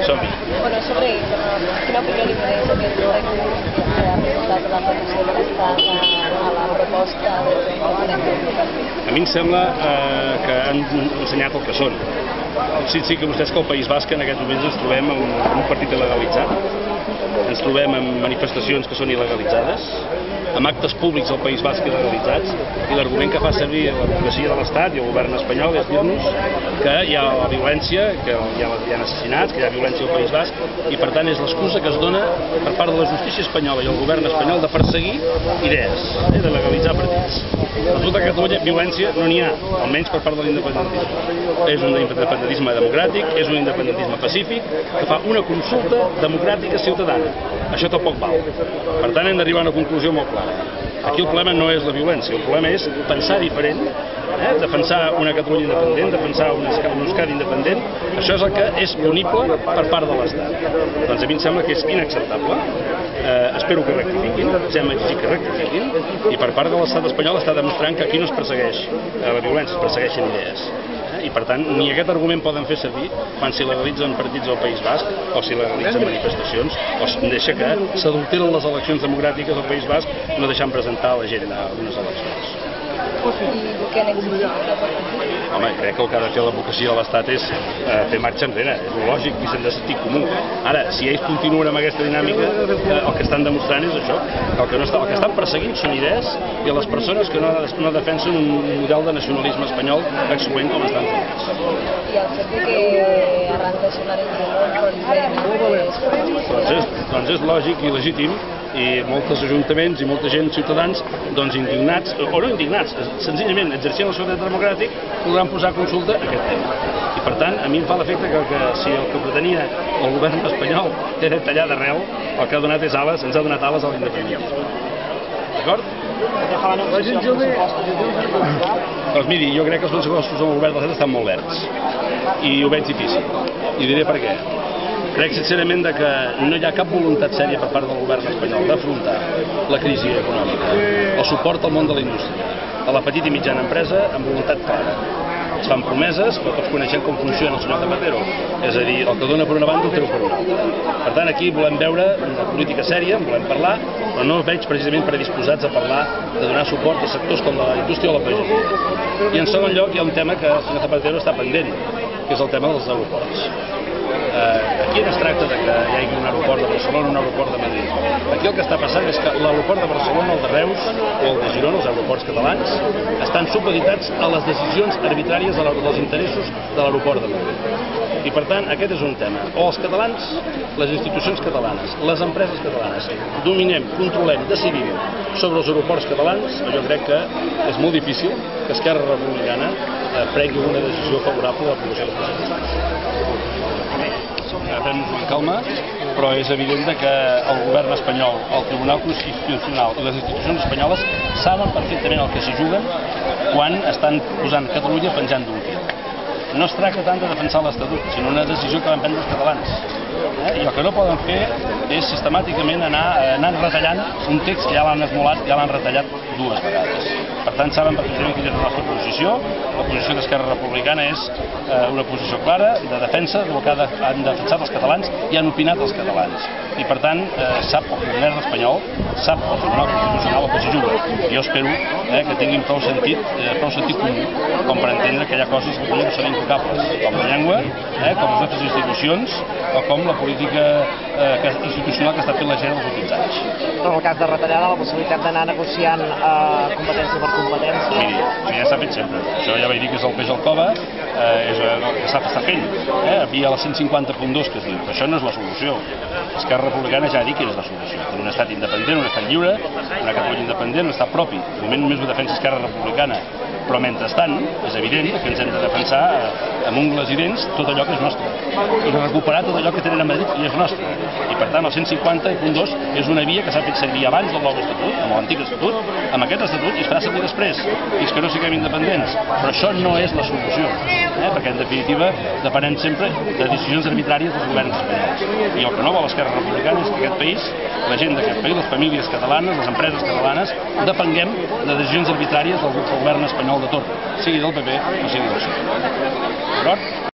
Som-hi. Bueno, sobre quina opinió li mereix aquest recurs que ha presentat la petició de l'Estat a la proposta del referèndum? A mi em sembla que han ensenyat el que són. Sí que vostès que al País Basc en aquests moments ens trobem amb un partit il·legalitzat, ens trobem amb manifestacions que són il·legalitzades, amb actes públics al País Basc il·legalitzats, i l'argument que fa servir l'advocacia de l'Estat i el govern espanyol és dir-nos que hi ha la violència, que hi ha assassinats, que hi ha violència al País Basc, i per tant és l'excusa que es dona per part de la justícia espanyola i el govern espanyol de perseguir idees, de legalitzar partits. Resulta que a Catalunya violència no n'hi ha, almenys per part de l'independentisme. És un independentisme democràtic, és un independentisme pacífic, que fa una consulta democràtica ciutadana. Això tampoc val. Per tant, hem d'arribar a una conclusió molt clara. Aquí el problema no és la violència, el problema és pensar diferent, defensar una Catalunya independent, defensar un Euskadi independent. Això és el que és punible per part de l'Estat. Doncs a mi em sembla que és inacceptable. Espero que rectifiquin, ja hem exigit que rectifiquin, i per part de l'Estat espanyol està demostrant que aquí no es persegueix la violència, es persegueixen idees. I per tant, ni aquest argument poden fer servir quan s'il·legalitzen partits al País Basc o s'il·legalitzen manifestacions o deixa que s'adulteren les eleccions democràtiques al País Basc no deixant presentar l'agenda d'unes eleccions. Què han exigit la petició? Home, crec que el que ha de fer l'advocacia de l'Estat és fer marxa enrere, és lògic i sense sentit comú. Ara, si ells continuen amb aquesta dinàmica, el que estan demostrant és això, que el que estan perseguint són idees i les persones que no defensen un model de nacionalisme espanyol excloent com estan fent. I el fet que arran de sonar el doncs és lògic i legítim, i molts ajuntaments i molta gent, ciutadans, doncs indignats, o no indignats, senzillament exercint el seu dret democràtic, podran posar a consulta aquest tema. I per tant, a mi em fa l'efecte que si el que pretenia el govern espanyol era tallar d'arrel, el que ha donat és ales, ens ha donat ales a l'independentisme. D'acord? Doncs miri, jo crec que els pressupostos del govern de l'Estat estan molt verds, i ho veig difícil, i diré per què. Crec sincerament que no hi ha cap voluntat sèria per part del govern espanyol d'afrontar la crisi econòmica, el suport al món de la indústria, a la petita i mitjana empresa amb voluntat clara. Es fan promeses, però tots coneixem com funciona el senyor Zapatero, és a dir, el que dona per una banda ho treu per una altra. Per tant, aquí volem veure una política sèria, en volem parlar, però no veig precisament predisposats a parlar de donar suport a sectors com la indústria o la pagesia. I en segon lloc hi ha un tema que el senyor Zapatero està pendent, que és el tema dels aeroports. Aquí no es tracta que hi hagi un aeroport de Barcelona o un aeroport de Madrid. Aquí el que està passant és que l'aeroport de Barcelona, el de Reus o el de Girona, els aeroports catalans, estan supeditats a les decisions arbitràries dels interessos de l'aeroport de Madrid. I per tant, aquest és un tema. O els catalans, les institucions catalanes, les empreses catalanes, dominem, controlem, decidim sobre els aeroports catalans, jo crec que és molt difícil que Esquerra Republicana prengui una decisió favorable a l'aprovació dels pressupostos. Fem-nos amb calma, però és evident que el govern espanyol, el Tribunal Constitucional i les institucions espanyoles saben perfectament el que s'hi juguen quan estan posant Catalunya penjant d'un fil. No es tracta tant de defensar l'Estatut, sinó una decisió que van prendre els catalans. I el que no poden fer és sistemàticament anar retallant un text que ja l'han esmolat, ja l'han retallat dues vegades. Per tant, saben perfectament quina és la nostra posició. La posició d'Esquerra Republicana és una posició clara de defensa del que han defensat els catalans i han opinat els catalans. I per tant, sap el govern espanyol, sap el Tribunal Constitucional el que s'hi juga. Jo espero que tinguin prou sentit comú com per entendre que hi ha coses que no són intocables, com la llengua, com les nostres institucions o com la política institucional que està fent la gent els últims anys. Però en el cas de retallada, la possibilitat d'anar negociant competència per competència... Miri, això ja s'ha fet sempre. Això ja vaig dir que és el peix al cove, és el que s'està fent. Via la 150.2 que es diu. Això no és la solució. Esquerra Republicana ja ha dit quina és la solució. Un estat independent, un estat lliure, una Catalunya independent, un estat propi. De moment només ho defensa Esquerra Republicana. Però mentrestant, és evident que ens hem de defensar amb ungles i dents tot allò que és nostre. I recuperar tot allò que tenen a Madrid i és nostre. I per tant el 150.2 és una via que s'ha fet servir abans del nou estatut, amb l'antic estatut, amb aquest estatut i es farà servir després. Fins que no siguem independents. Però això no és la solució. Perquè en definitiva depenem sempre de decisions arbitràries dels governs espanyols. I el que no vol Esquerra Republicana és que aquest país, la gent d'aquest país, les famílies catalanes, les empreses catalanes, depenguem de decisions arbitràries del govern espanyol de tot, sigui del PP o sigui del PSOE. D'acord?